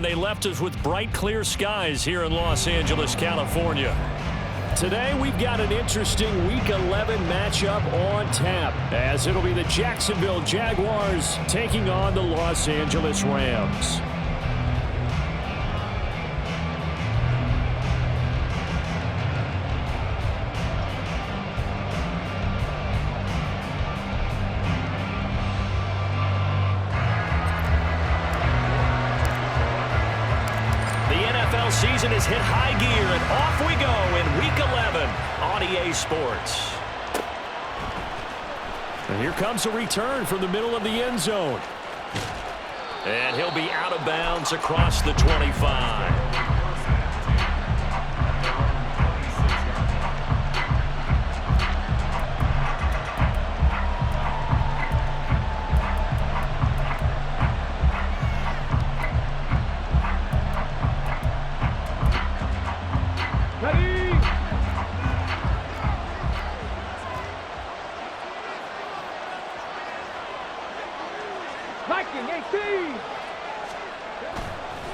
and they left us with bright, clear skies here in Los Angeles, California. Today, we've got an interesting Week 11 matchup on tap, as it'll be the Jacksonville Jaguars taking on the Los Angeles Rams. Season has hit high gear, and off we go in Week 11 on EA Sports. And here comes a return from the middle of the end zone. And he'll be out of bounds across the 25.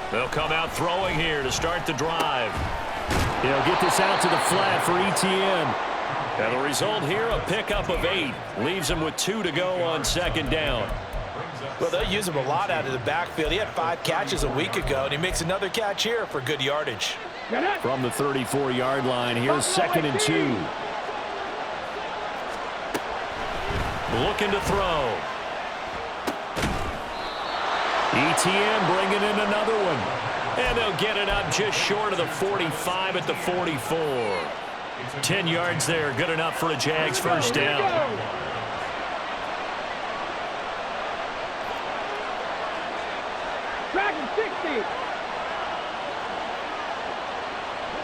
They'll come out throwing here to start the drive. He'll get this out to the flat for ETN. And the result here, a pickup of 8. Leaves him with 2 to go on second down. Well, they'll use him a lot out of the backfield. He had 5 catches a week ago, and he makes another catch here for good yardage. From the 34-yard line, here's 2nd and 2. Looking to throw. ETN bringing in another one. And they'll get it up just short of the 45 at the 44. 10 yards there, good enough for a Jags first down. Dragon 60.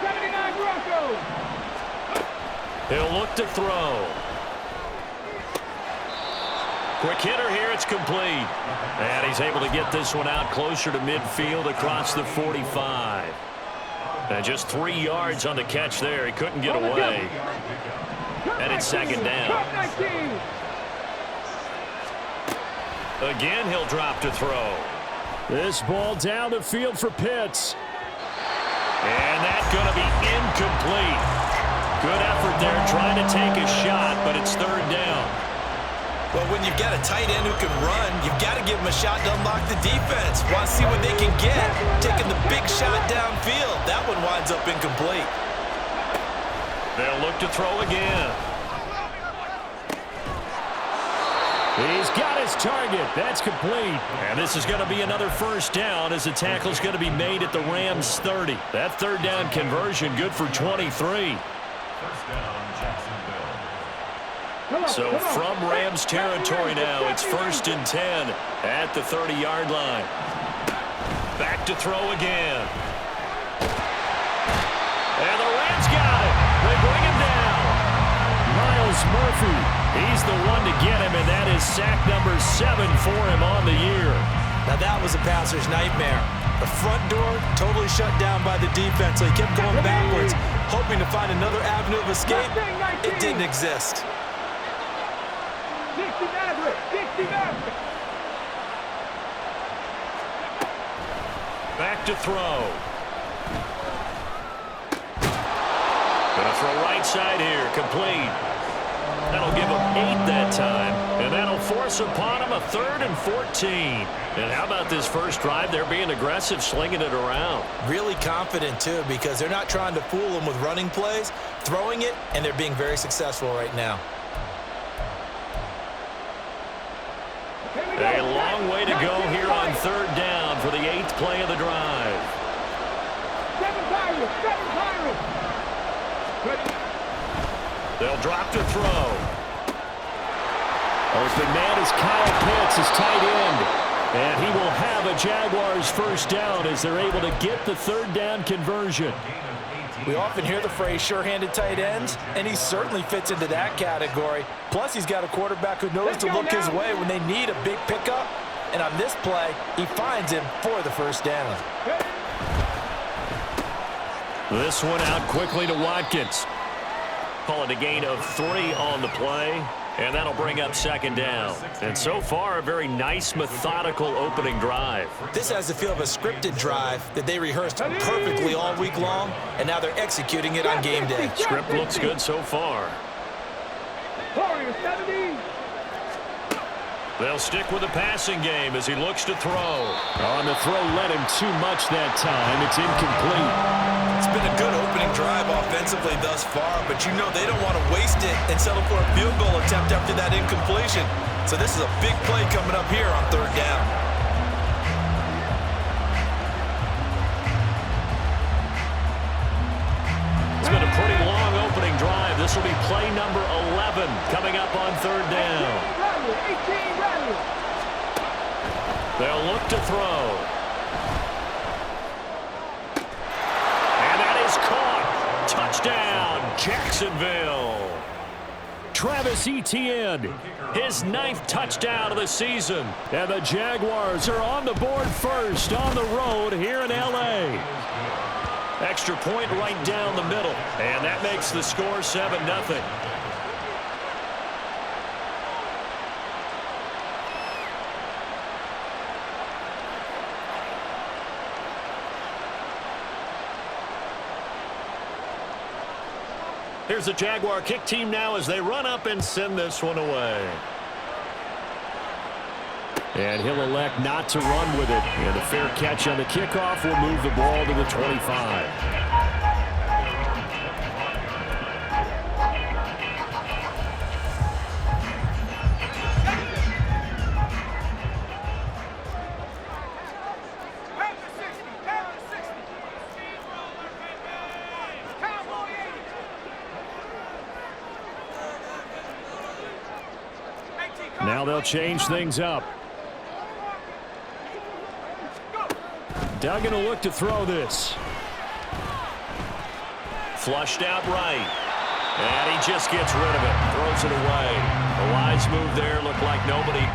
79 Broncos. He'll look to throw. Quick hitter here, it's complete. And he's able to get this one out closer to midfield across the 45. And just 3 yards on the catch there. He couldn't get away. And it's second down. Again, he'll drop to throw. This ball down the field for Pitts. And that's going to be incomplete. Good effort there trying to take a shot, but it's third down. Well, when you've got a tight end who can run, you've got to give him a shot to unlock the defense. Want to see what they can get. Taking the big shot downfield. That one winds up incomplete. They'll look to throw again. He's got his target. That's complete. And this is going to be another first down as the tackle's going to be made at the Rams 30. That third down conversion good for 23. So from Rams territory now, it's 1st and 10 at the 30-yard line. Back to throw again. And the Rams got it. They bring him down. Miles Murphy. He's the one to get him, and that is sack number 7 for him on the year. Now that was a passer's nightmare. The front door totally shut down by the defense, so he kept going backwards, hoping to find another avenue of escape. It didn't exist. 60 Maverick. 60 Maverick. Back to throw. Gonna throw right side here, complete. That'll give him 8 that time, and that'll force upon him a 3rd and 14. And how about this first drive? They're being aggressive, slinging it around. Really confident, too, because they're not trying to fool him with running plays, throwing it, and they're being very successful right now. A long way to go here on 3rd down for the 8th play of the drive. 7 Pirates. 7 Pirates. They'll drop to throw. Open man is Kyle Pitts, his tight end. And he will have a Jaguars first down as they're able to get the 3rd down conversion. We often hear the phrase sure-handed tight ends, and he certainly fits into that category. Plus, he's got a quarterback who knows to look his way when they need a big pickup. And on this play, he finds him for the first down. This one out quickly to Watkins. Call it a gain of 3 on the play. And that'll bring up second down. And so far, a very nice, methodical opening drive. This has the feel of a scripted drive that they rehearsed perfectly all week long, and now they're executing it on game day. Script looks good so far. Warriors 70. They'll stick with the passing game as he looks to throw. On the throw, led him too much that time. It's incomplete. It's been a good opening drive offensively thus far, but you know they don't want to waste it and settle for a field goal attempt after that incompletion. So this is a big play coming up here on third down. It's been a pretty long opening drive. This will be play number 11 coming up on third down. 18 rally. They'll look to throw. And that is caught. Touchdown, Jacksonville. Travis Etienne, his 9th touchdown of the season. And the Jaguars are on the board first on the road here in L.A. Extra point right down the middle. And that makes the score 7-0. Here's the Jaguar kick team now as they run up and send this one away. And he'll elect not to run with it. And a fair catch on the kickoff will move the ball to the 25. Now they'll change things up. Duggan will look to throw this. Flushed out right. And he just gets rid of it. Throws it away. A wise move there. Looked like nobody.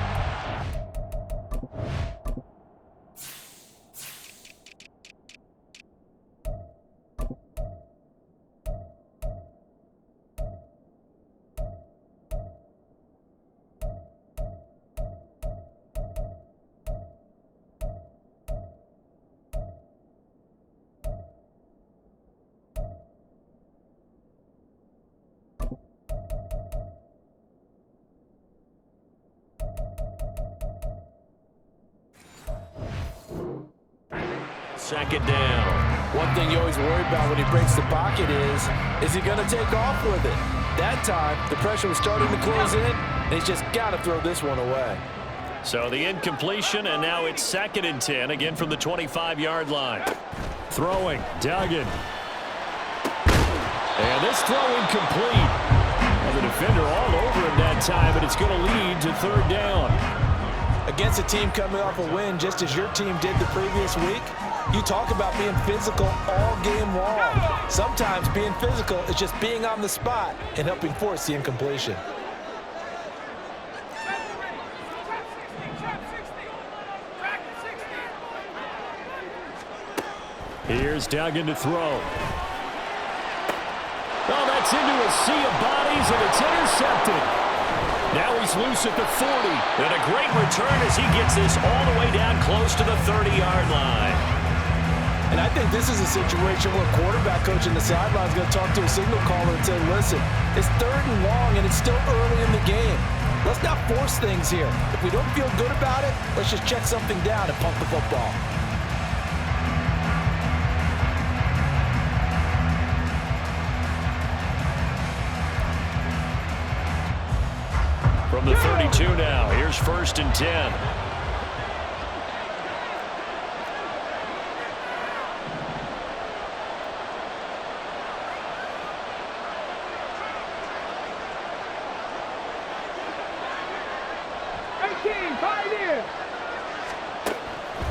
Second down. One thing you always worry about when he breaks the pocket is he going to take off with it? That time, the pressure was starting to close in, and he's just got to throw this one away. So the incompletion, and now it's 2nd and 10, again from the 25-yard line. Throwing, Duggan. And this throw incomplete. And the defender all over him that time, but it's going to lead to third down. Against a team coming off a win just as your team did the previous week, you talk about being physical all game long. Sometimes being physical is just being on the spot and helping force the incompletion. Here's Duggan to throw. Oh, that's into a sea of bodies, and it's intercepted. Now he's loose at the 40. And a great return as he gets this all the way down close to the 30-yard line. And I think this is a situation where quarterback coach in the sideline is going to talk to a signal caller and say, listen, it's 3rd and long, and it's still early in the game. Let's not force things here. If we don't feel good about it, let's just check something down and pump the football. From the 32 now, here's 1st and 10.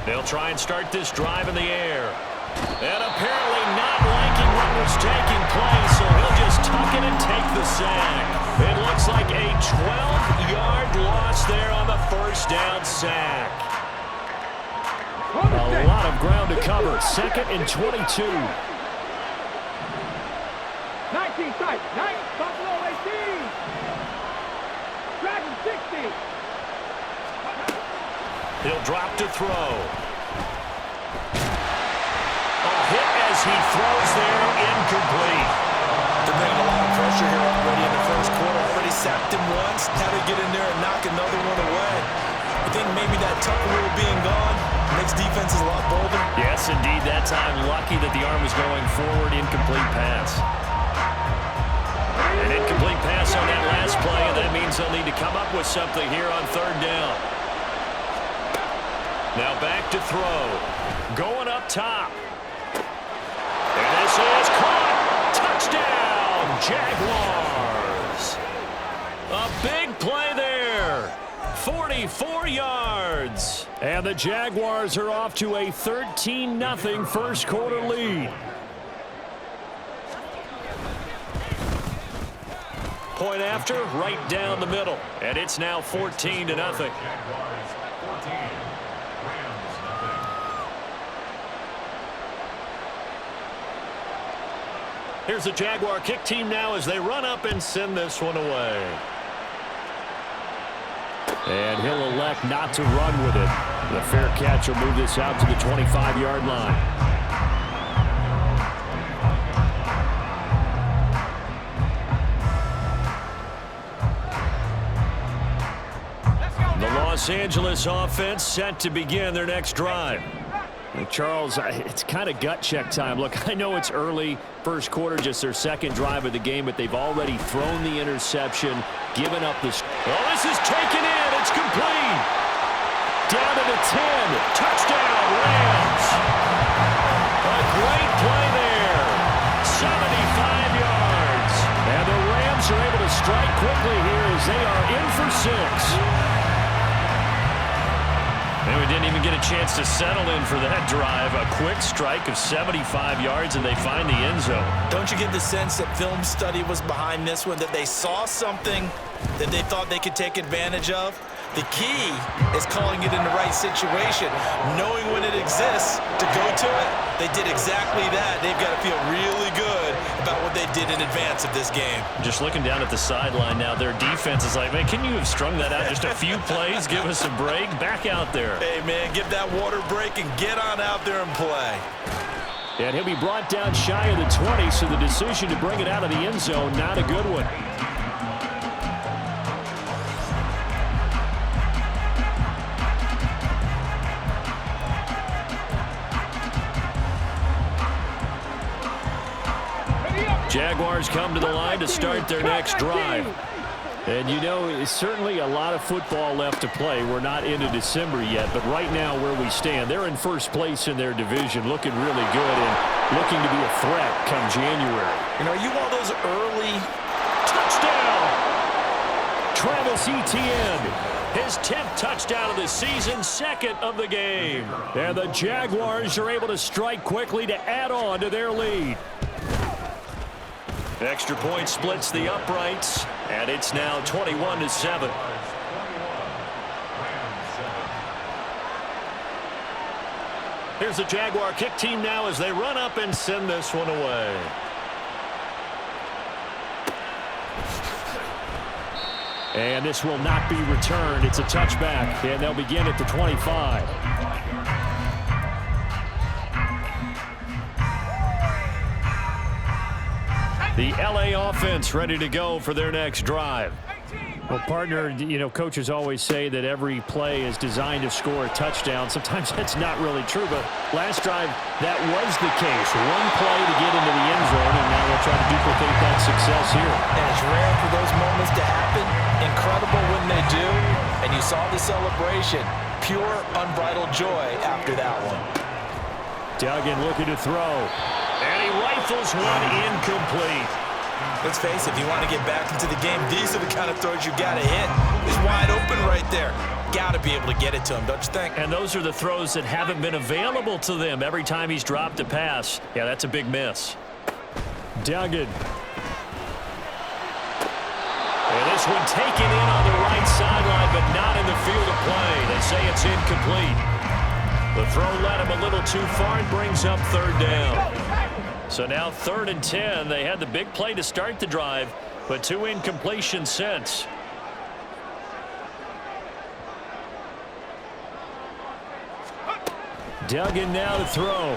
They'll try and start this drive in the air. And apparently not liking what was taking place, so he'll just tuck it and take the sack. It looks like a 12-yard loss there on the first down sack. A lot of ground to cover. 2nd and 22. 19 tight. 9, Buffalo 18. Dragon 60. He'll drop to throw. A hit as he throws there, incomplete. They're bringing a lot of pressure here already in the first quarter. Already sacked him once. Now they get in there and knock another one away. I think maybe that tucker rule being gone makes defenses a lot bolder. Yes, indeed. That time, lucky that the arm was going forward. Incomplete pass. An incomplete pass on that last play, and that means they'll need to come up with something here on third down. Now back to throw. Going up top. And this is caught. Touchdown, Jaguars. A big play there. 44 yards. And the Jaguars are off to a 13-0 first quarter lead. Point after, right down the middle. And it's now 14-0. Here's the Jaguar kick team now as they run up and send this one away. And he'll elect not to run with it. The fair catch will move this out to the 25-yard line. The Los Angeles offense set to begin their next drive. Charles, it's kind of gut check time. Look, I know it's early, first quarter, just their second drive of the game, but they've already thrown the interception, given up this. Oh, this is taken in. It's complete. Down to the 10. Touchdown, Rams. A great play there. 75 yards. And the Rams are able to strike quickly here as they are in for 6. And we didn't even get a chance to settle in for that drive. A quick strike of 75 yards, and they find the end zone. Don't you get the sense that film study was behind this one, that they saw something that they thought they could take advantage of? The key is calling it in the right situation, knowing when it exists to go to it. They did exactly that. They've got to feel really good about what they did in advance of this game. Just looking down at the sideline now, their defense is like, man, can you have strung that out just a few plays? Give us a break. Back out there. Hey, man, give that water break and get on out there and play. And he'll be brought down shy of the 20, so the decision to bring it out of the end zone, not a good one. Jaguars come to the line to start their next drive. And you know, it's certainly a lot of football left to play. We're not into December yet, but right now where we stand, they're in first place in their division, looking really good and looking to be a threat come January. You know, you want those early touchdown. Travis Etienne, his 10th touchdown of the season, second of the game. And the Jaguars are able to strike quickly to add on to their lead. Extra point splits the uprights, and it's now 21-7. Here's the Jaguar kick team now as they run up and send this one away. And this will not be returned. It's a touchback, and they'll begin at the 25. The LA offense ready to go for their next drive. Well, partner, you know, coaches always say that every play is designed to score a touchdown. Sometimes that's not really true, but last drive, that was the case. One play to get into the end zone, and now we'll try to duplicate that success here. And it's rare for those moments to happen. Incredible when they do. And you saw the celebration. Pure, unbridled joy after that one. Duggan looking to throw. And he rifles one incomplete. Let's face it, if you want to get back into the game, these are the kind of throws you got to hit. He's wide open right there. Got to be able to get it to him, don't you think? And those are the throws that haven't been available to them every time he's dropped a pass. Yeah, that's a big miss. Duggan. And this one taken in on the right sideline, but not in the field of play. They say it's incomplete. The throw led him a little too far and brings up third down. So now 3rd and 10. They had the big play to start the drive, but 2 incompletions since. Duggan now to throw.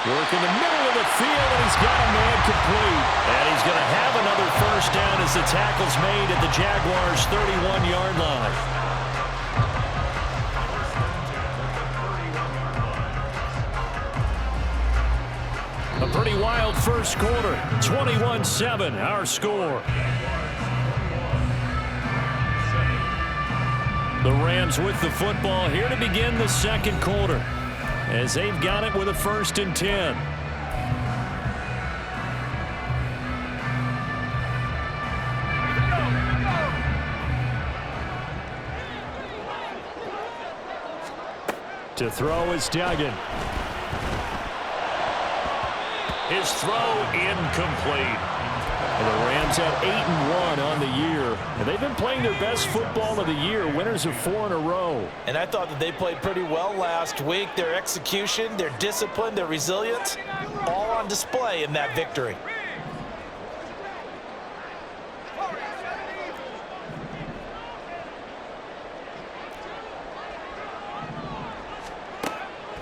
Work in the middle of the field, and he's got a man complete. And he's going to have another first down as the tackle's made at the Jaguars' 31-yard line. A pretty wild first quarter. 21-7, our score. The Rams with the football here to begin the second quarter, as they've got it with a 1st and 10. To throw is Duggan. His throw incomplete. And the Rams at 8-1 on the year. And they've been playing their best football of the year, winners of 4 in a row. And I thought that they played pretty well last week. Their execution, their discipline, their resilience, all on display in that victory.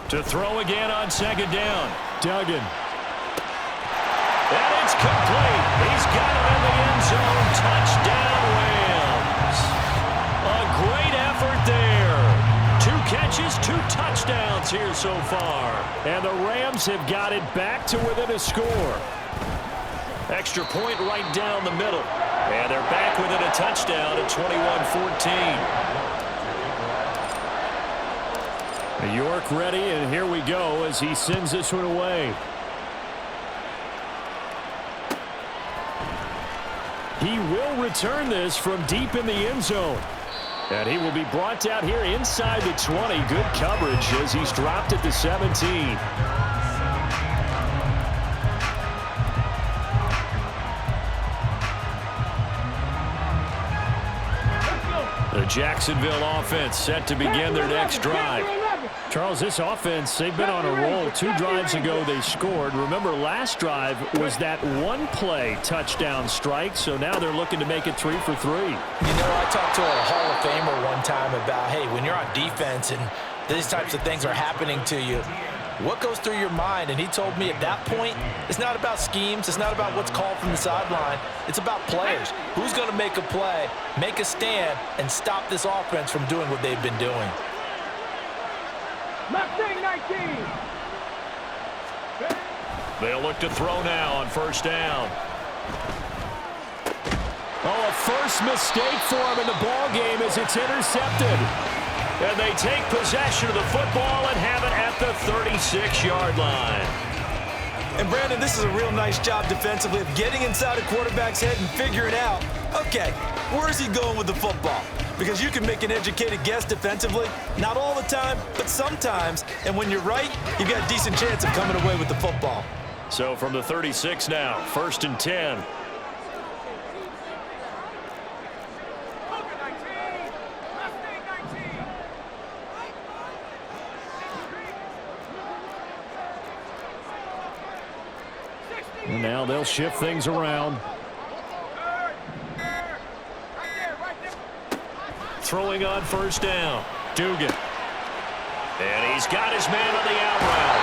To throw again on 2nd down. Duggan. And it's complete. He's got it in the end zone. Touchdown, Rams. A great effort there. 2 catches, 2 touchdowns here so far. And the Rams have got it back to within a score. Extra point right down the middle. And they're back within a touchdown at 21-14. York ready, and here we go as he sends this one away. He will return this from deep in the end zone. And he will be brought down here inside the 20. Good coverage as he's dropped at the 17. The Jacksonville offense set to begin their next drive. Charles, this offense, they've been on a roll. 2 drives ago they scored. Remember, last drive was that 1-play touchdown strike, so now they're looking to make it 3 for 3. You know, I talked to a Hall of Famer one time about, hey, when you're on defense and these types of things are happening to you, what goes through your mind? And he told me at that point, it's not about schemes. It's not about what's called from the sideline. It's about players. Who's going to make a play, make a stand, and stop this offense from doing what they've been doing? Left wing 19. They'll look to throw now on 1st down. Oh, a first mistake for him in the ball game as it's intercepted. And they take possession of the football and have it at the 36-yard line. And, Brandon, this is a real nice job defensively of getting inside a quarterback's head and figuring out, okay, where is he going with the football? Because you can make an educated guess defensively, not all the time, but sometimes. And when you're right, you've got a decent chance of coming away with the football. So from the 36 now, 1st and 10. And now they'll shift things around. Throwing on 1st down. Dugan. And he's got his man on the out route.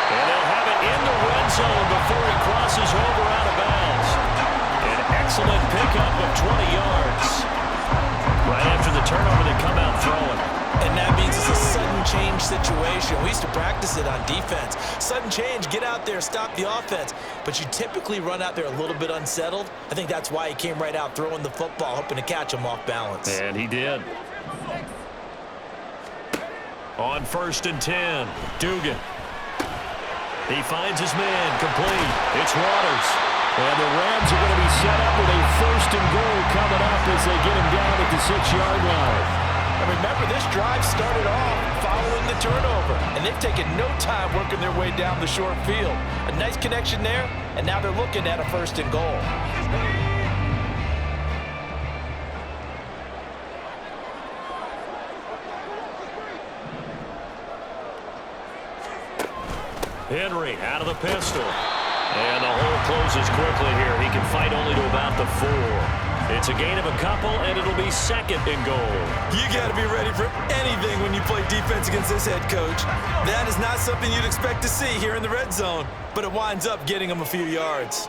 And they'll have it in the red zone before he crosses over out of bounds. An excellent pickup of 20 yards. Right after the turnover, they come out throwing. And that means it's a sudden change situation. We used to practice it on defense. Sudden change, get out there, stop the offense. But you typically run out there a little bit unsettled. I think that's why he came right out throwing the football, hoping to catch him off balance. And he did. On 1st and 10, Dugan. He finds his man, complete. It's Waters. And the Rams are going to be set up with a 1st and goal coming up as they get him down at the 6-yard line. And remember, this drive started off following the turnover, and they've taken no time working their way down the short field. A nice connection there, and now they're looking at a 1st and goal. Henry out of the pistol. And the hole closes quickly here. He can fight only to about the 4. It's a gain of a couple, and it'll be second and goal. You got to be ready for anything when you play defense against this head coach. That is not something you'd expect to see here in the red zone, but it winds up getting him a few yards.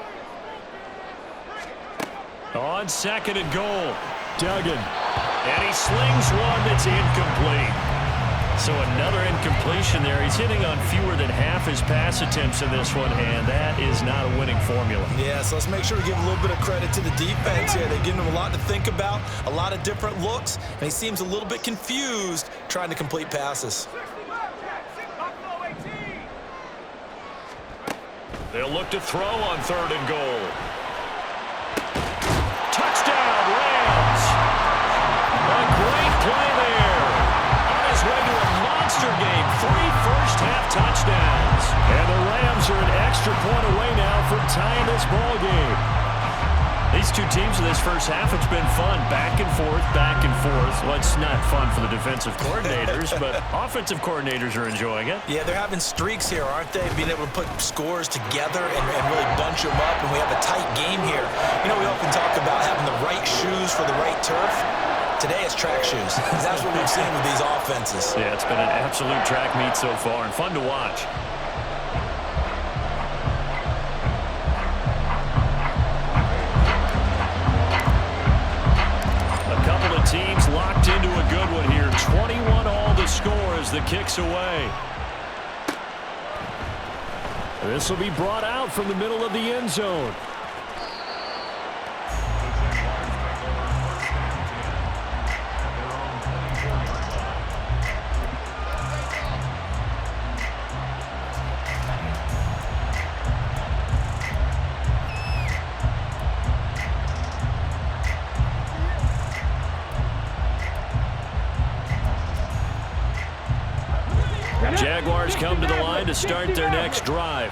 On second and goal, Duggan. And he slings one that's incomplete. So another incompletion there. He's hitting on fewer than half his pass attempts in this one, and that is not a winning formula. Yeah, so let's make sure we give a little bit of credit to the defense here. They've given him a lot to think about, a lot of different looks, and he seems a little bit confused trying to complete passes. They'll look to throw on third and goal. Touchdown, Rams! A great play there. On his way to a monster game, 3 first-half touchdowns. And the Rams are an extra point away now from tying this ball game. These two teams in this first half, it's been fun. Back and forth, back and forth. Well, it's not fun for the defensive coordinators, but offensive coordinators are enjoying it. Yeah, they're having streaks here, aren't they? Being able to put scores together and really bunch them up, and we have a tight game here. You know, we often talk about having the right shoes for the right turf. Today it's track shoes. That's what we've seen with these offenses. Yeah, it's been an absolute track meet so far and fun to watch. A couple of teams locked into a good one here. 21 all the score as the kick's away. This will be brought out from the middle of the end zone. Jaguars come to the line to start their next drive.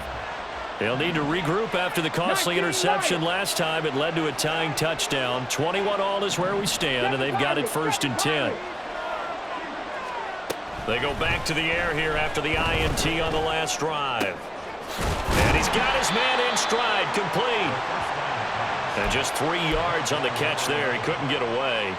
They'll need to regroup after the costly interception last time. It led to a tying touchdown. 21 all is where we stand, and they've got it 1st and 10. They go back to the air here after the INT on the last drive. And he's got his man in stride, complete. And just 3 yards on the catch there. He couldn't get away.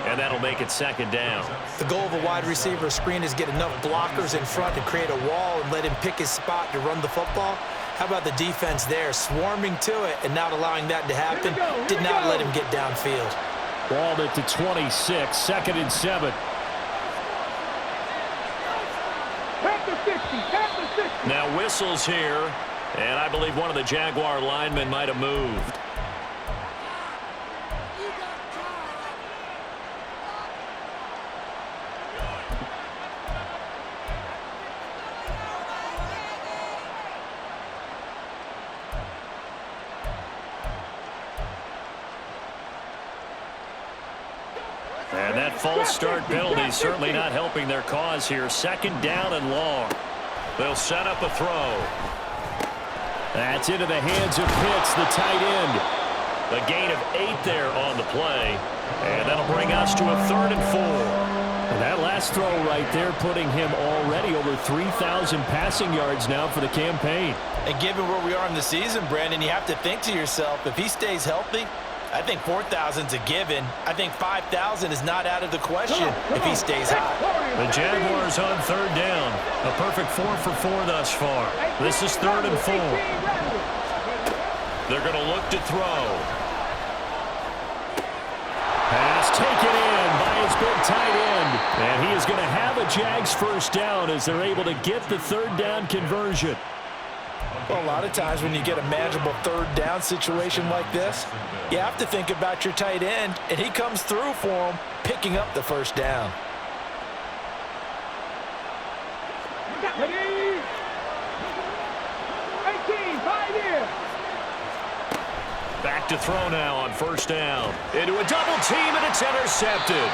And that'll make it 2nd down. The goal of a wide receiver screen is get enough blockers in front to create a wall and let him pick his spot to run the football. How about the defense there, swarming to it and not allowing that to happen? Did not let him get downfield. Balled it to 26, 2nd and 7. Now whistles here, and I believe one of the Jaguar linemen might have moved. And that false start penalty certainly not helping their cause here. 2nd down and long. They'll set up a throw. That's into the hands of Pitts, the tight end. The gain of 8 there on the play. And that'll bring us to a 3rd and 4. And that last throw right there putting him already over 3,000 passing yards now for the campaign. And given where we are in the season, Brandon, you have to think to yourself, if he stays healthy, I think 4,000's a given. I think 5,000 is not out of the question if he stays hot. The Jaguars on 3rd down. A perfect 4 for 4 thus far. This is 3rd and 4. They're going to look to throw. Pass taken in by his big tight end. And he is going to have a Jags 1st down as they're able to get the 3rd down conversion. Well, a lot of times when you get a manageable 3rd down situation like this, you have to think about your tight end, and he comes through for him, picking up the 1st down. Back to throw now on 1st down. Into a double team, and it's intercepted.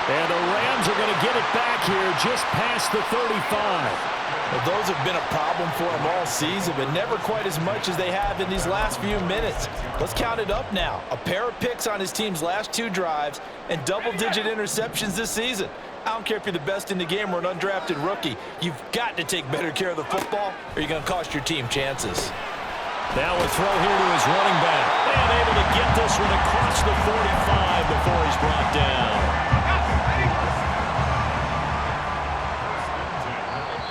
And the Rams are going to get it back here just past the 35. Well, those have been a problem for them all season, but never quite as much as they have in these last few minutes. Let's count it up now. A pair of picks on his team's last 2 drives and double-digit interceptions this season. I don't care if you're the best in the game or an undrafted rookie. You've got to take better care of the football or you're going to cost your team chances. Now a throw here to his running back. And able to get this one across the 45 before he's brought down.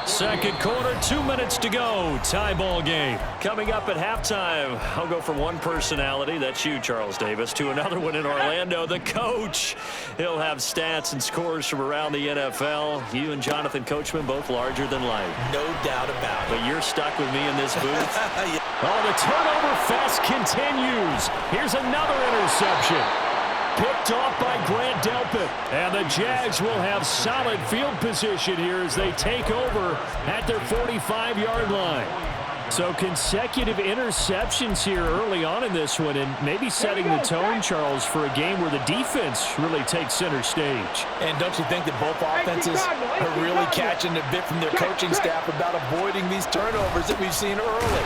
Second quarter, 2 minutes to go. Tie ball game. Coming up at halftime, I'll go from one personality, that's you, Charles Davis, to another one in Orlando, the coach. He'll have stats and scores from around the NFL. You and Jonathan Coachman both larger than life. No doubt about it. But you're stuck with me in this booth. Yeah. Oh, the turnover fest continues. Here's another interception. Picked off by Grant Delpit. And the Jags will have solid field position here as they take over at their 45-yard line. So consecutive interceptions here early on in this one, and maybe setting the tone, Charles, for a game where the defense really takes center stage. And don't you think that both offenses are really catching a bit from their coaching staff about avoiding these turnovers that we've seen early?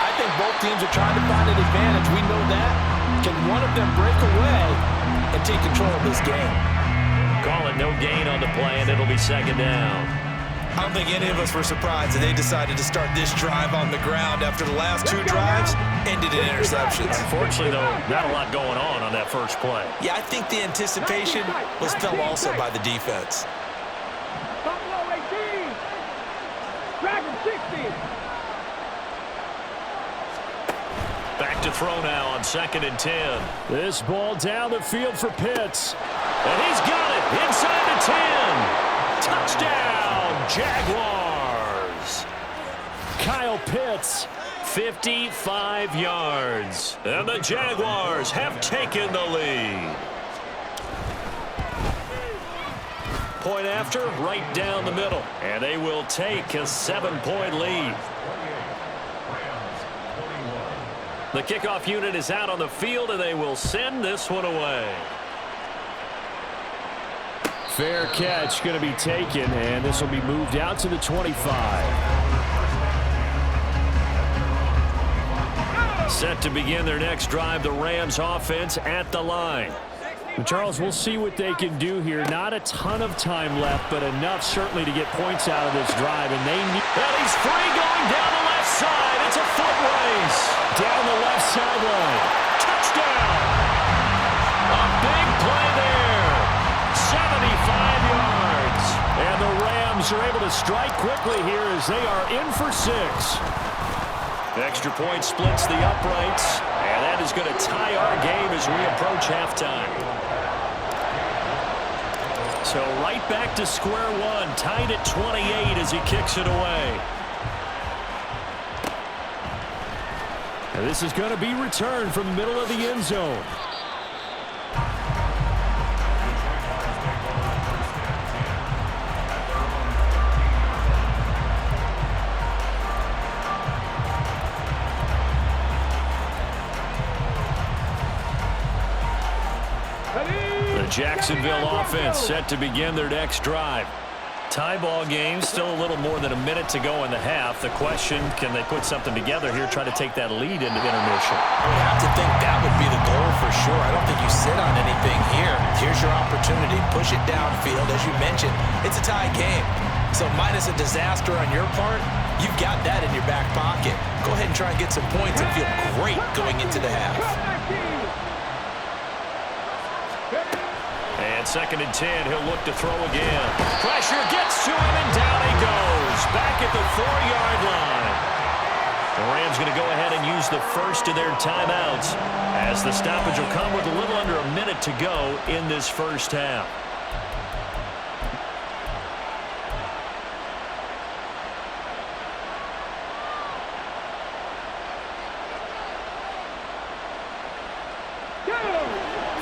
I think both teams are trying to find an advantage. We know that. Can one of them break away and take control of this game? Call it no gain on the play, and it'll be second down. I don't think any of us were surprised that they decided to start this drive on the ground after the last two drives ended in interceptions. Unfortunately, though, not a lot going on that first play. Yeah, I think the anticipation was felt also by the defense. Buffalo 18. Dragon 60. Back to throw now on 2nd and 10. This ball down the field for Pitts. And he's got it inside the 10. Touchdown, Jaguars. Kyle Pitts. 55 yards. And the Jaguars have taken the lead. Point after, right down the middle. And they will take a 7-point lead. The kickoff unit is out on the field, and they will send this one away. Fair catch going to be taken, and this will be moved out to the 25. Set to begin their next drive, the Rams offense at the line. Charles, we'll see what they can do here. Not a ton of time left, but enough certainly to get points out of this drive. And they need... And he's free going down the left side. It's a foot race. Down the left sideline. Touchdown. A big play there. 75 yards. And the Rams are able to strike quickly here as they are in for 6. Extra point splits the uprights. And that is going to tie our game as we approach halftime. So right back to square one, tied at 28 as he kicks it away. And this is going to be returned from the middle of the end zone. Jacksonville offense set to begin their next drive. Tie ball game, still a little more than a minute to go in the half. The question, can they put something together here, try to take that lead into intermission? I would have to think that would be the goal for sure. I don't think you sit on anything here. Here's your opportunity. Push it downfield. As you mentioned, it's a tie game. So minus a disaster on your part, you've got that in your back pocket. Go ahead and try and get some points and feel great going into the half. And 2nd and 10, he'll look to throw again. Pressure gets to him, and down he goes. Back at the 4-yard line. The Rams going to go ahead and use the first of their timeouts as the stoppage will come with a little under a minute to go in this first half.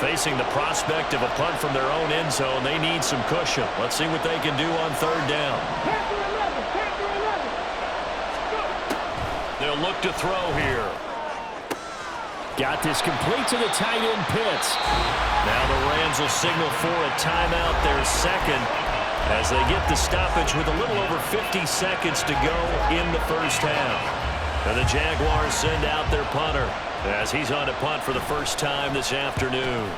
Facing the prospect of a punt from their own end zone, they need some cushion. Let's see what they can do on 3rd down. They'll look to throw here. Got this complete to the tight end Pitts. Now the Rams will signal for a timeout, their second, as they get the stoppage with a little over 50 seconds to go in the first half. And the Jaguars send out their punter as he's on to punt for the first time this afternoon.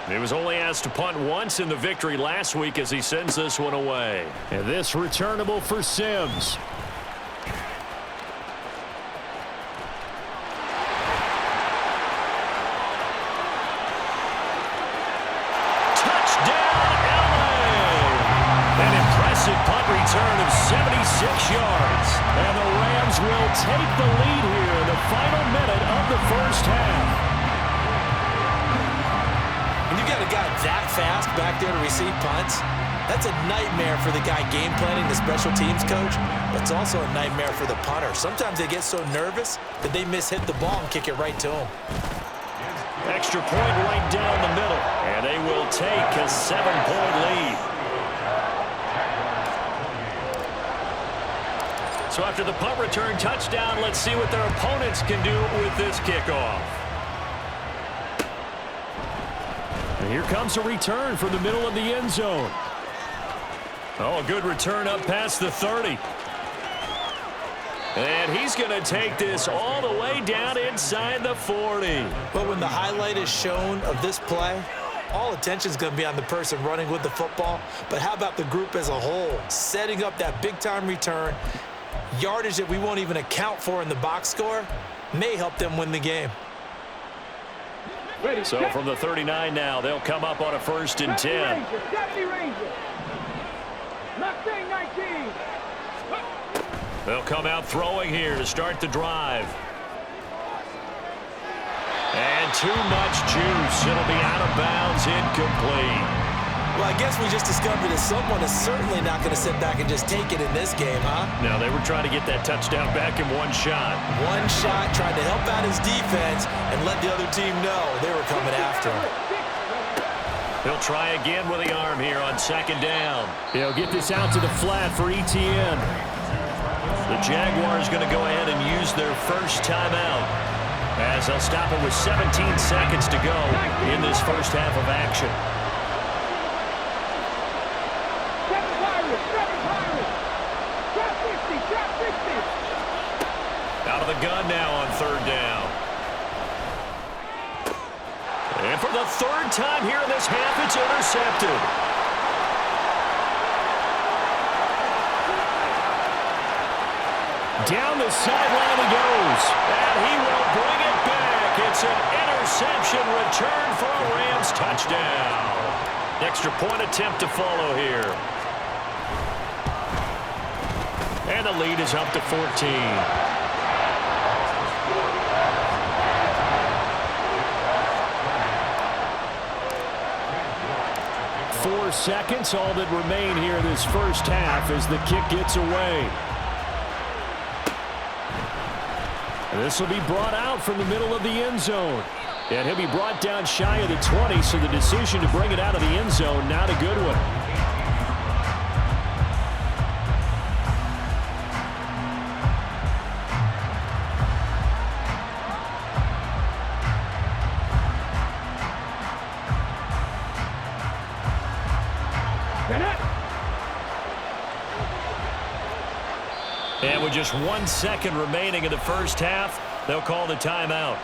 He was only asked to punt once in the victory last week as he sends this one away. And this returnable for Sims. punt return of 76 yards. And the Rams will take the lead here in the final minute of the first half. When you got a guy that fast back there to receive punts, that's a nightmare for the guy game planning, the special teams coach, but it's also a nightmare for the punter. Sometimes they get so nervous that they miss-hit the ball and kick it right to him. Extra point right down the middle, and they will take a 7-point lead. So after the punt return touchdown, let's see what their opponents can do with this kickoff. And here comes a return from the middle of the end zone. Oh, a good return up past the 30. And he's going to take this all the way down inside the 40. But when the highlight is shown of this play, all attention is going to be on the person running with the football. But how about the group as a whole? Setting up that big-time return, yardage that we won't even account for in the box score, may help them win the game. So from the 39 now, they'll come up on a 1st and 10. Mustang 19. They'll come out throwing here to start the drive. And too much juice. It'll be out of bounds, incomplete. Well, I guess we just discovered that someone is certainly not going to sit back and just take it in this game, huh? No, they were trying to get that touchdown back in one shot. One shot, trying to help out his defense and let the other team know they were coming after him. He'll try again with the arm here on 2nd down. He'll get this out to the flat for ETN. The Jaguars going to go ahead and use their first timeout as they'll stop it with 17 seconds to go in this first half of action. Out of the gun now on 3rd down. And for the 3rd time here in this half, it's intercepted. Down the sideline he goes. And he will bring it back. It's an interception return for a Rams touchdown. Extra point attempt to follow here. And the lead is up to 14. 4 seconds, all that remain here this first half as the kick gets away. This will be brought out from the middle of the end zone. And he'll be brought down shy of the 20, so the decision to bring it out of the end zone, not a good one. And with just 1 second remaining in the first half, they'll call the timeout.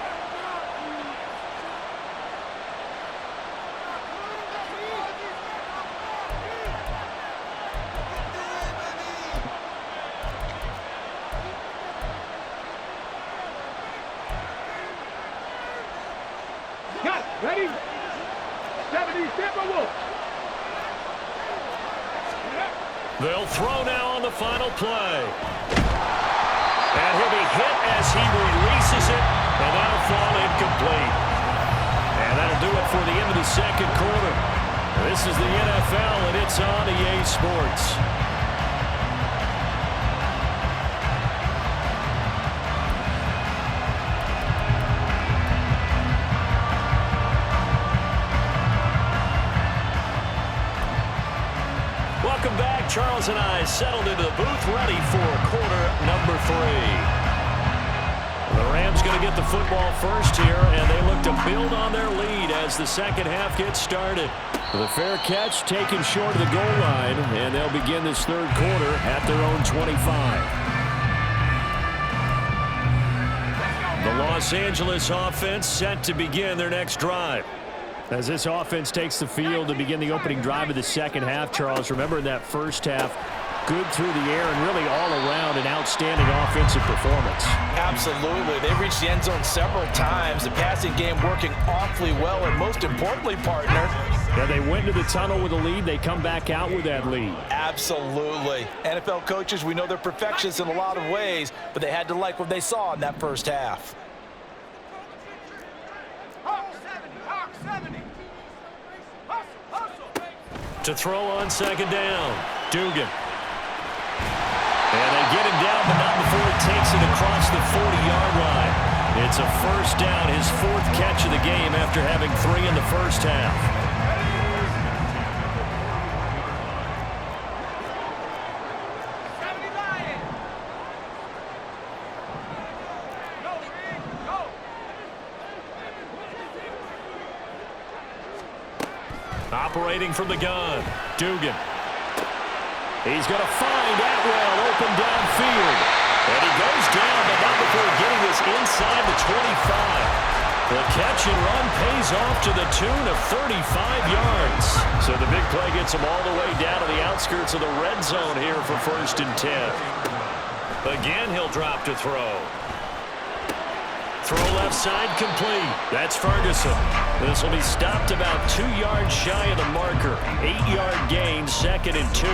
Got it. Ready? 77 Wolf. They'll throw now on the final play. And he'll be hit as he releases it, and that'll fall incomplete. And that'll do it for the end of the 2nd quarter. This is the NFL, and it's on EA Sports. Welcome back. Charles and I settled into the booth ready for quarter number 3. The Rams going to get the football first here, and they look to build on their lead as the second half gets started. The fair catch taken short of the goal line, and they'll begin this 3rd quarter at their own 25. The Los Angeles offense set to begin their next drive. As this offense takes the field to begin the opening drive of the second half, Charles, remember in that first half, good through the air and really all around an outstanding offensive performance. Absolutely. They've reached the end zone several times. The passing game working awfully well, and most importantly, partner, Yeah, they went into the tunnel with a lead. They come back out with that lead. Absolutely. NFL coaches, we know they're perfectionists in a lot of ways, but they had to like what they saw in that first half. To throw on second down, Dugan. And they get him down, but not before he takes it across the 40-yard line. It's a first down, his fourth catch of the game after having 3 in the first half. Operating from the gun, Dugan. He's going to find Atwell open downfield. And he goes down, but not before getting this inside the 25. The catch and run pays off to the tune of 35 yards. So the big play gets him all the way down to the outskirts of the red zone here for 1st and 10. Again, he'll drop to throw. Throw left side complete. That's Ferguson. This will be stopped about 2 yards shy of the marker. 8-yard gain, 2nd and 2.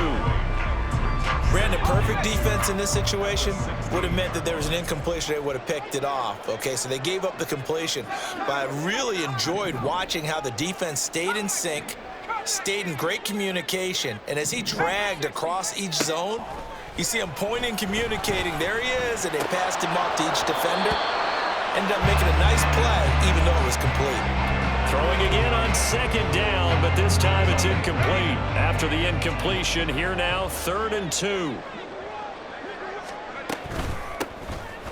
Brandon, perfect defense in this situation would have meant that there was an incompletion. They would have picked it off. Okay, so they gave up the completion. But I really enjoyed watching how the defense stayed in sync, stayed in great communication. And as he dragged across each zone, you see him pointing, communicating. There he is, and they passed him off to each defender. Ended up making a nice play, even though it was complete. Throwing again on second down, but this time it's incomplete. After the incompletion, here now, 3rd and 2.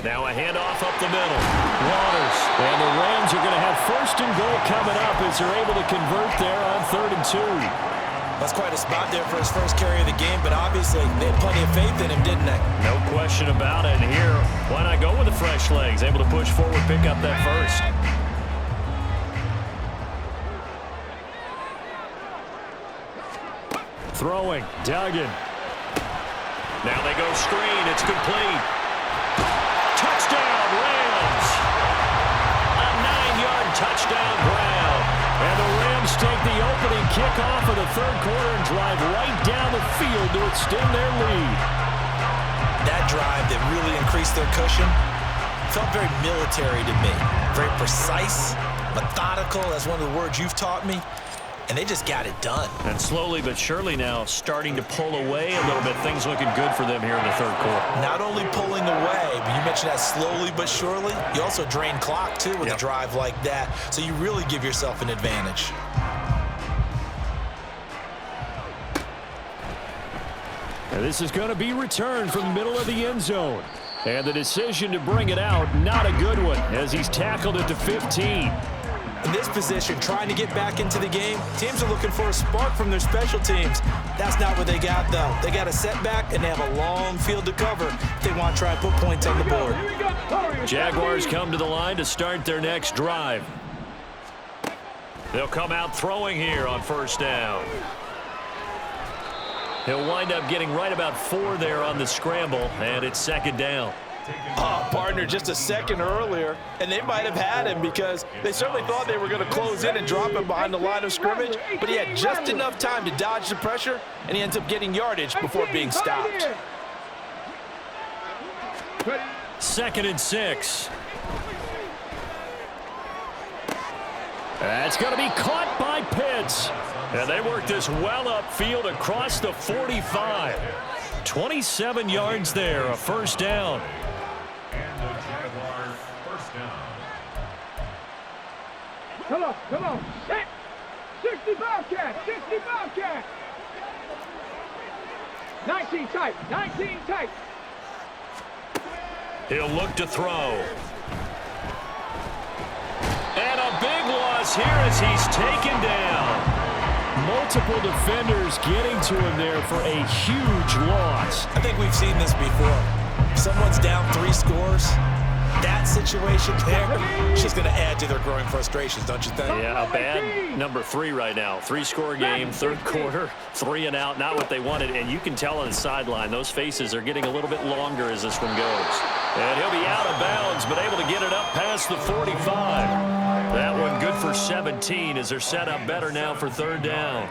Now a handoff up the middle. Waters. And the Rams are going to have 1st and goal coming up as they're able to convert there on 3rd and 2. That's quite a spot there for his first carry of the game, but obviously they had plenty of faith in him, didn't they? No question about it. And here, why not go with the fresh legs? Able to push forward, pick up that first. Throwing, Duggan. Now they go screen. It's complete. Touchdown, Rams! A 9-yard touchdown ground. And the Rams take the opening kickoff of the 3rd quarter and drive right down the field to extend their lead. That drive that really increased their cushion felt very military to me. Very precise, methodical. That's one of the words you've taught me. And they just got it done. And slowly but surely now starting to pull away a little bit. Things looking good for them here in the 3rd quarter. Not only pulling away, but you mentioned that slowly but surely. You also drain clock, too, with a drive like that. So you really give yourself an advantage. And this is going to be returned from the middle of the end zone. And the decision to bring it out, not a good one, as he's tackled at the 15. In this position, trying to get back into the game, teams are looking for a spark from their special teams. That's not what they got, though. They got a setback, and they have a long field to cover if they want to try and put points on the board. Jaguars come to the line to start their next drive. They'll come out throwing here on 1st down. He'll wind up getting right about 4 there on the scramble, and it's 2nd down. Oh, partner, just a second earlier, and they might have had him because they certainly thought they were going to close in and drop him behind the line of scrimmage, but he had just enough time to dodge the pressure, and he ends up getting yardage before being stopped. 2nd and 6. That's going to be caught by Pitts. And they work this well upfield across the 45. 27 yards there, a 1st down. And the Jaguars 1st down. Come on. 65 cat. 65 cat. 19 tight. He'll look to throw. And a big loss here as he's taken down. Multiple defenders getting to him there for a huge loss. I think we've seen this before. Someone's down 3 scores. That situation there is just going to add to their growing frustrations, don't you think? Yeah, a bad number 3 right now. 3-score game, 3rd quarter, 3 and out, not what they wanted. And you can tell on the sideline, those faces are getting a little bit longer as this one goes. And he'll be out of bounds, but able to get it up past the 45. That one good for 17 as they're set up better now for third down.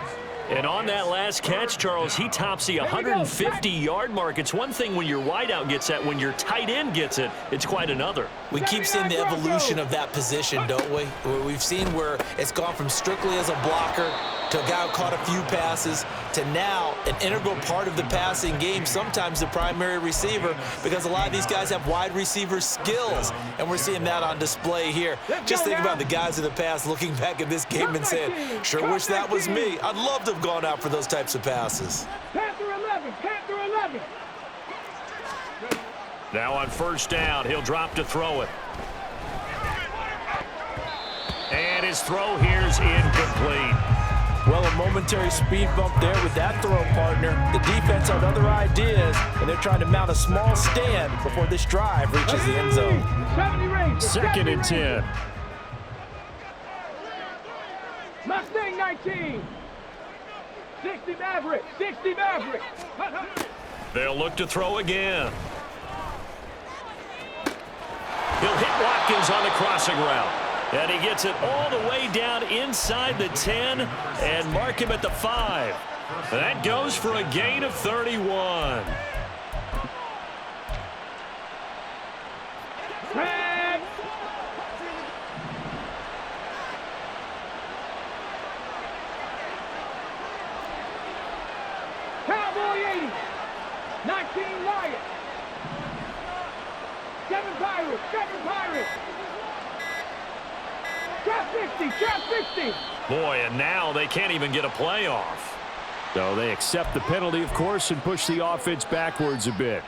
And on that last catch, Charles, he tops the 150-yard mark. It's one thing when your wideout gets that. When your tight end gets it, it's quite another. We keep seeing the evolution of that position, don't we? We've seen where it's gone from strictly as a blocker to a guy who caught a few passes to now an integral part of the passing game, sometimes the primary receiver, because a lot of these guys have wide receiver skills, and we're seeing that on display here. Just think about the guys in the past looking back at this game and saying, sure wish that was me. I'd love to have gone out for those types of passes. Panther 11, Panther 11. Now on first down, he'll drop to throw it. And his throw here's incomplete. Well, a momentary speed bump there with that throw, partner. The defense had other ideas, and they're trying to mount a small stand before this drive reaches the end zone. 70 Rangers. Second and 10. Mustang 19. 60 Maverick. 60 Maverick. They'll look to throw again. He'll hit Watkins on the crossing route. And he gets it all the way down inside the 10 and mark him at the 5. That goes for a gain of 31. Red. Cowboy 80. 19 Lions. 7 Pirates. 7 Pirates. Trap 60, trap 60. Boy, and now they can't even get a playoff. So they accept the penalty, of course, and push the offense backwards a bit.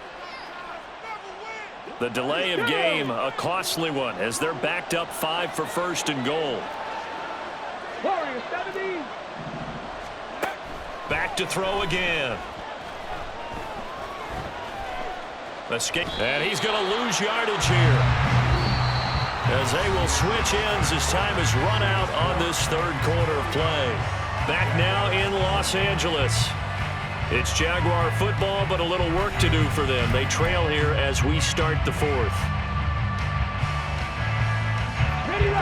The delay of game, a costly one, as they're backed up 5 for first and goal. Warriors 70. Back to throw again. Escape. And he's going to lose yardage here, as they will switch ends as time has run out on this third quarter of play. Back now in Los Angeles. It's Jaguar football, but a little work to do for them. They trail here as we start the fourth.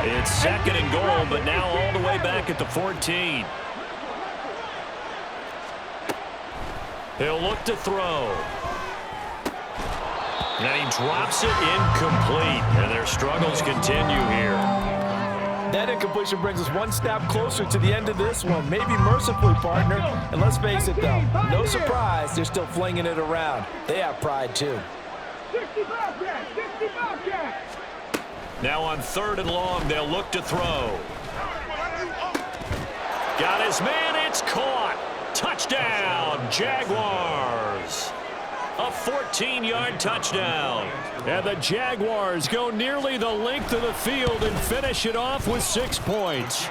It's second and goal, but now all the way back at the 14. He'll look to throw. And he drops it incomplete, and their struggles continue here. That incompletion brings us one step closer to the end of this one, maybe mercifully, partner. And let's face it, though, no surprise, they're still flinging it around. They have pride, too. 60 Bobcats, 60 Bobcats. Now on third and long, they'll look to throw. Got his man, it's caught. Touchdown, Jaguars. A 14-yard touchdown. And the Jaguars go nearly the length of the field and finish it off with 6 points.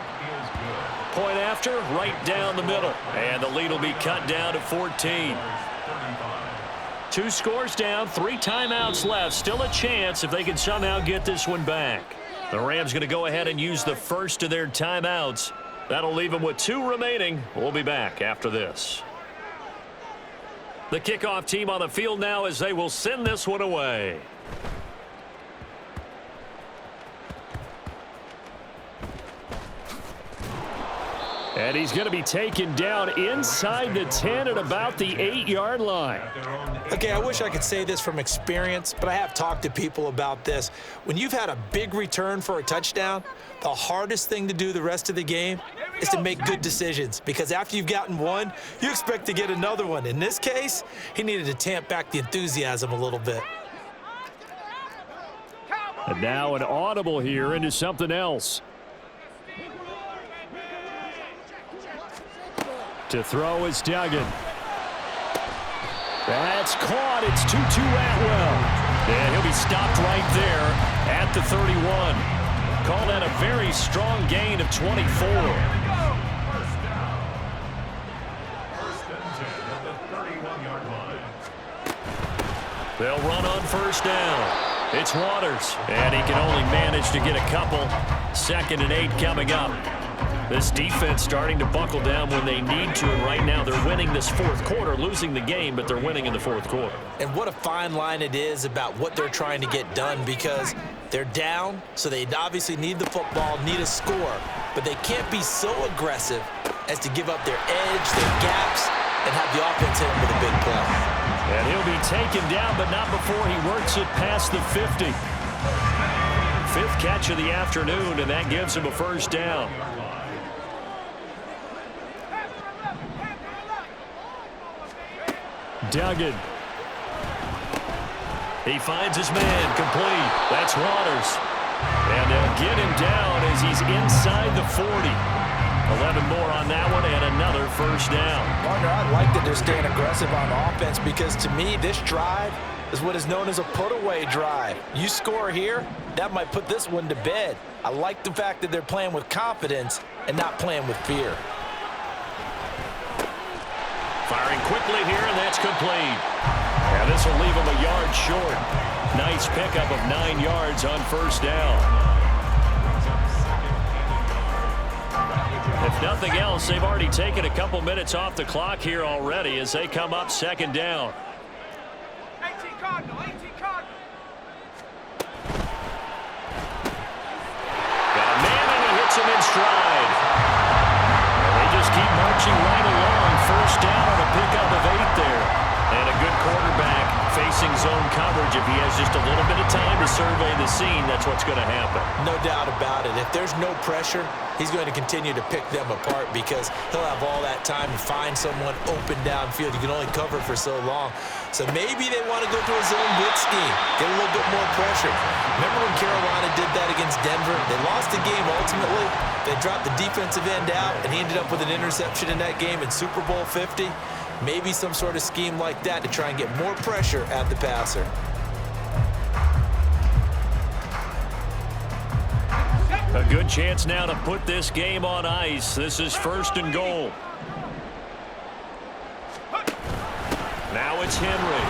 Point after, right down the middle. And the lead will be cut down to 14. 2 scores down, 3 timeouts left. Still a chance if they can somehow get this one back. The Rams going to go ahead and use the first of their timeouts. That'll leave them with 2 remaining. We'll be back after this. The kickoff team on the field now as they will send this one away. And he's going to be taken down inside the 10 at about the 8-yard line. Okay, I wish I could say this from experience, but I have talked to people about this. When you've had a big return for a touchdown, the hardest thing to do the rest of the game is to make good decisions, because after you've gotten one, you expect to get another one. In this case, he needed to tamp back the enthusiasm a little bit. And now an audible here into something else. To throw is Duggan. That's caught. It's Tutu Atwell. And he'll be stopped right there at the 31. Call that a very strong gain of 24. First and 10 at the 31-yard line. They'll run on first down. It's Waters, and he can only manage to get a couple. 2nd and 8 coming up. This defense starting to buckle down when they need to, and right now they're winning this fourth quarter, losing the game, but they're winning in the fourth quarter. And what a fine line it is about what they're trying to get done, because they're down, so they obviously need the football, need a score, but they can't be so aggressive as to give up their edge, their gaps, and have the offense hit them with a big play. And he'll be taken down, but not before he works it past the 50. Fifth catch of the afternoon, and that gives him a first down. Duggan. He finds his man, complete. That's Waters. And they'll get him down as he's inside the 40. 11 more on that one, and another first down. Partner, I like that they're staying aggressive on offense, because to me, this drive is what is known as a put-away drive. You score here, that might put this one to bed. I like the fact that they're playing with confidence and not playing with fear. Firing quickly here, and that's complete. And this will leave him a yard short. Nice pickup of 9 yards on first down. If nothing else, they've already taken a couple minutes off the clock here already as they come up second down. 18 Cardinal, 18 Cardinal. Got a man, and he hits him in stride. And they just keep marching right along. First down on a pickup of 8 there. And a good quarterback facing zone coverage. If he has just a little bit of time to survey the scene, that's what's going to happen. No doubt about it. If there's no pressure, he's going to continue to pick them apart, because he'll have all that time to find someone open downfield. You can only cover for so long. So maybe they want to go to a zone blitz scheme, get a little bit more pressure. Remember when Carolina did that against Denver? They lost the game ultimately. They dropped the defensive end out, and he ended up with an interception in that game in Super Bowl 50. Maybe some sort of scheme like that to try and get more pressure at the passer. A good chance now to put this game on ice. This is first and goal. Now it's Henry.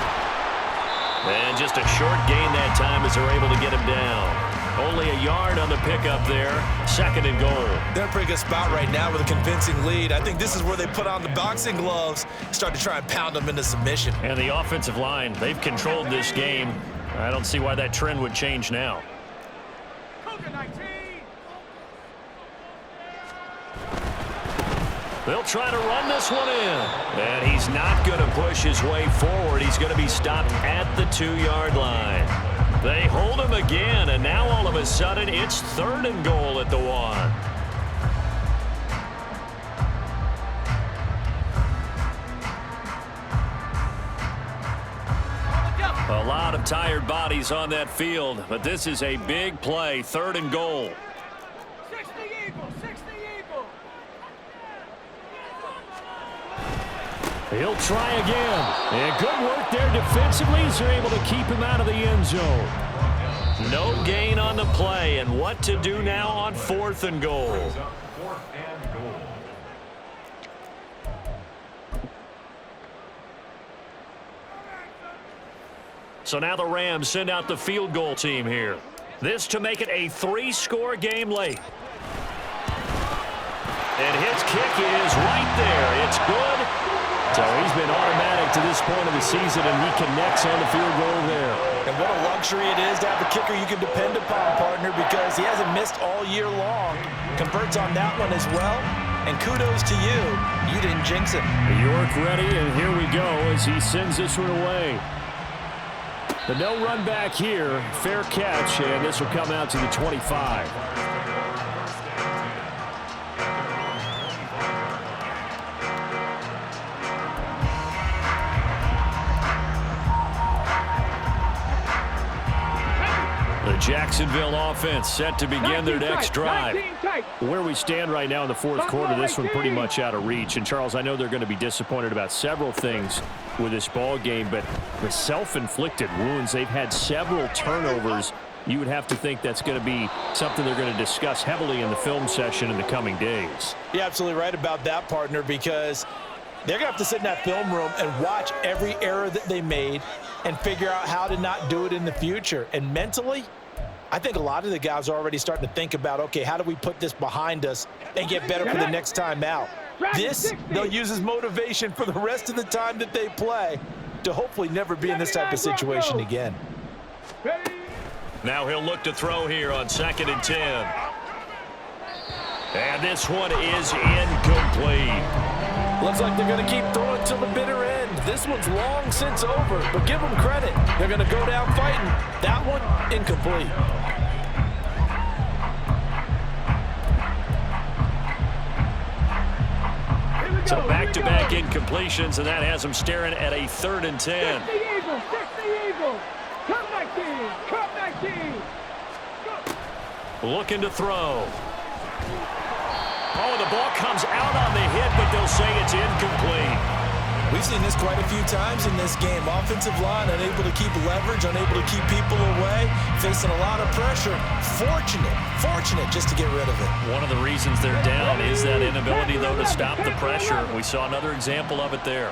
And just a short gain that time as they're able to get him down. Only a yard on the pickup there. Second and goal. They're in a pretty good spot right now with a convincing lead. I think this is where they put on the boxing gloves, start to try and pound them into submission. And the offensive line, they've controlled this game. I don't see why that trend would change now. They'll try to run this one in. And he's not going to push his way forward. He's going to be stopped at the 2-yard line. They hold him again, and now all of a sudden it's third and goal at the 1. A lot of tired bodies on that field, but this is a big play, third and goal. 60 Eagle, 60 Eagle. He'll try again. And good work there defensively as they're able to keep him out of the end zone. No gain on the play, and what to do now on fourth and goal. Fourth and goal. So now the Rams send out the field goal team here. This to make it a 3-score game late. And his kick is right there. It's good. So he's been automatic to this point of the season, and he connects on the field goal there. And what a luxury it is to have a kicker you can depend upon, partner, because he hasn't missed all year long. Converts on that one as well. And kudos to you. You didn't jinx it. York ready, and here we go as he sends this one away. The no run back here, fair catch, and this will come out to the 25. The Jacksonville offense set to begin their next drive. Where we stand right now in the fourth quarter, this one pretty much out of reach. And, Charles, I know they're going to be disappointed about several things with this ball game, but the self-inflicted wounds, they've had several turnovers. You would have to think that's going to be something they're going to discuss heavily in the film session in the coming days. You're absolutely right about that, partner, because they're going to have to sit in that film room and watch every error that they made and figure out how to not do it in the future. And mentally, I think a lot of the guys are already starting to think about, okay, how do we put this behind us and get better for the next time out? This, they'll use as motivation for the rest of the time that they play to hopefully never be in this type of situation again. Now he'll look to throw here on 2nd and 10. And this one is incomplete. Looks like they're going to keep throwing till the bitter end. This one's long since over, but give them credit. They're going to go down fighting. That one, incomplete. So back-to-back incompletions, and that has them staring at a 3rd and 10. 60 Eagles, 60 Eagles. Come 19, come 19. Looking to throw. Oh, the ball comes out on the hit, but they'll say it's incomplete. We've seen this quite a few times in this game. Offensive line unable to keep leverage, unable to keep people away, facing a lot of pressure. Fortunate just to get rid of it. One of the reasons they're down is that inability, though, to stop the pressure. We saw another example of it there.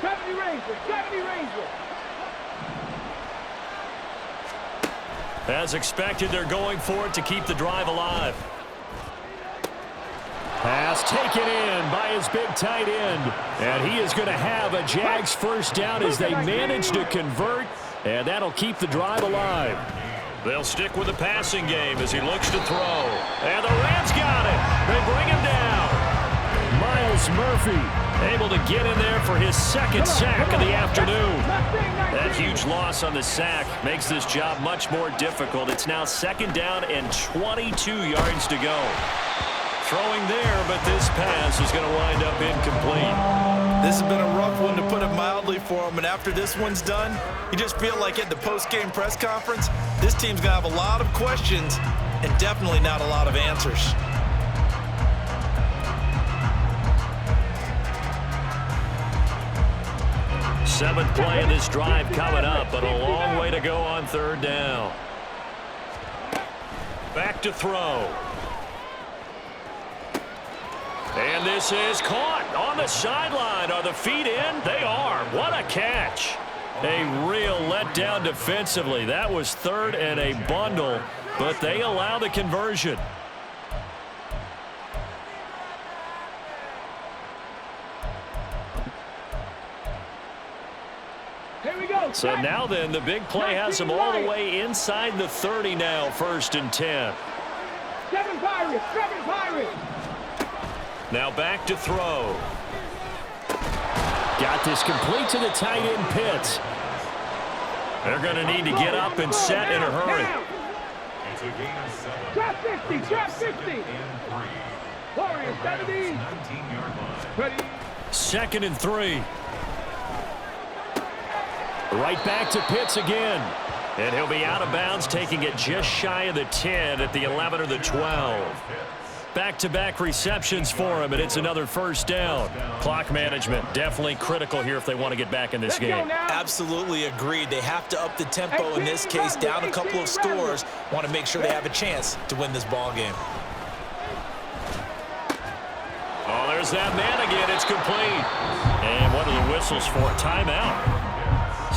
70 Rangers, 70 Rangers. As expected, they're going for it to keep the drive alive. Pass taken in by his big tight end. And he is going to have a Jags first down as they manage to convert. And that'll keep the drive alive. They'll stick with the passing game as he looks to throw. And the Rams got it. They bring him down. Myles Murphy able to get in there for his 2nd sack of the afternoon. That huge loss on the sack makes this job much more difficult. It's now 2nd down and 22 yards to go. Throwing there, but this pass is going to wind up incomplete. This has been a rough one, to put it mildly, for him. And after this one's done, you just feel like at the post-game press conference, this team's going to have a lot of questions and definitely not a lot of answers. Seventh play of this drive coming up, but a long way to go on 3rd down. Back to throw. And this is caught on the sideline. Are the feet in? They are. What a catch. A real letdown defensively. That was 3rd and a bundle, but they allow the conversion. Here we go. So now then, the big play has them all the way inside the 30 now, 1st and 10. 7 Pirates, 7 Pirates. Now back to throw. got this complete to the tight end Pitts. They're going to need to get up and set in a hurry. It's a gain of 7. Drop 50, drop 50. Warriors, 70. 19-yard line. Ready. 2nd and 3. Right back to Pitts again. And he'll be out of bounds, taking it just shy of the 10 at the 11 or the 12. Back-to-back receptions for him, and it's another first down. Clock management definitely critical here if they want to get back in this game. Absolutely agreed. They have to up the tempo in this case, down a couple of scores. Want to make sure they have a chance to win this ball game. Oh, there's that man again. It's complete. And what are the whistles for? Timeout.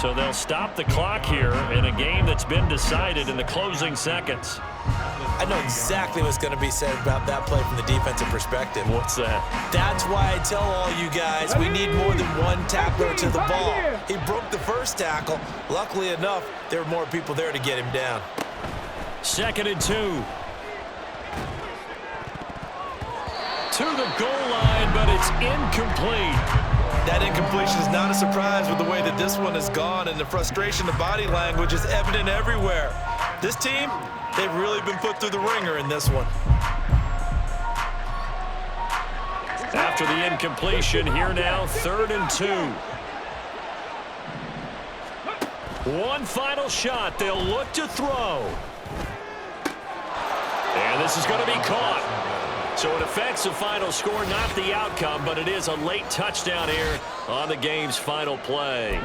So they'll stop the clock here in a game that's been decided in the closing seconds. I know exactly what's going to be said about that play from the defensive perspective. What's that? That's why I tell all you guys we need more than one tackler to the ball. He broke the first tackle. Luckily enough, there were more people there to get him down. 2nd and 2. To the goal line, but it's incomplete. That incompletion is not a surprise with the way that this one has gone, and the frustration, the body language is evident everywhere. This team, they've really been put through the ringer in this one. After the incompletion, here now, 3rd and 2. One final shot. They'll look to throw. And this is going to be caught. So it affects the final score, not the outcome, but it is a late touchdown here on the game's final play.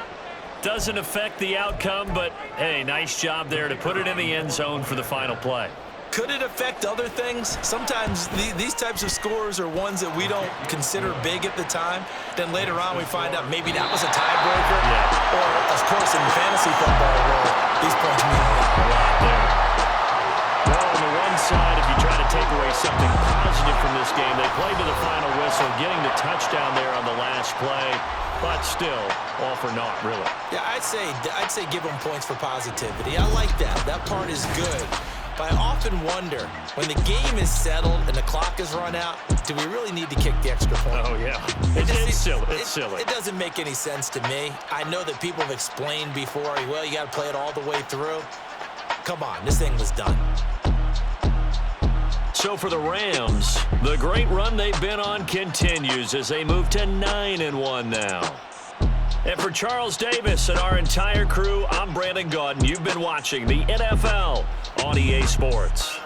Doesn't affect the outcome, but, hey, nice job there to put it in the end zone for the final play. Could it affect other things? Sometimes these types of scores are ones that we don't consider big at the time. Then later on we find out maybe that was a tiebreaker. Yeah. Or, of course, in fantasy football, where these points mean a lot there. Well, on the one side, if you try to take away something positive from this game, they played to the final whistle, getting the touchdown there on the last play, but still, all for naught, really. Yeah, I'd say give them points for positivity. I like that. That part is good. But I often wonder, when the game is settled and the clock is run out, do we really need to kick the extra point? Oh, yeah. It's silly. It's silly. It doesn't make any sense to me. I know that people have explained before, well, you got to play it all the way through. Come on, this thing was done. So for the Rams, the great run they've been on continues as they move to 9-1 now. And for Charles Davis and our entire crew, I'm Brandon Gaudin. You've been watching the NFL on EA Sports.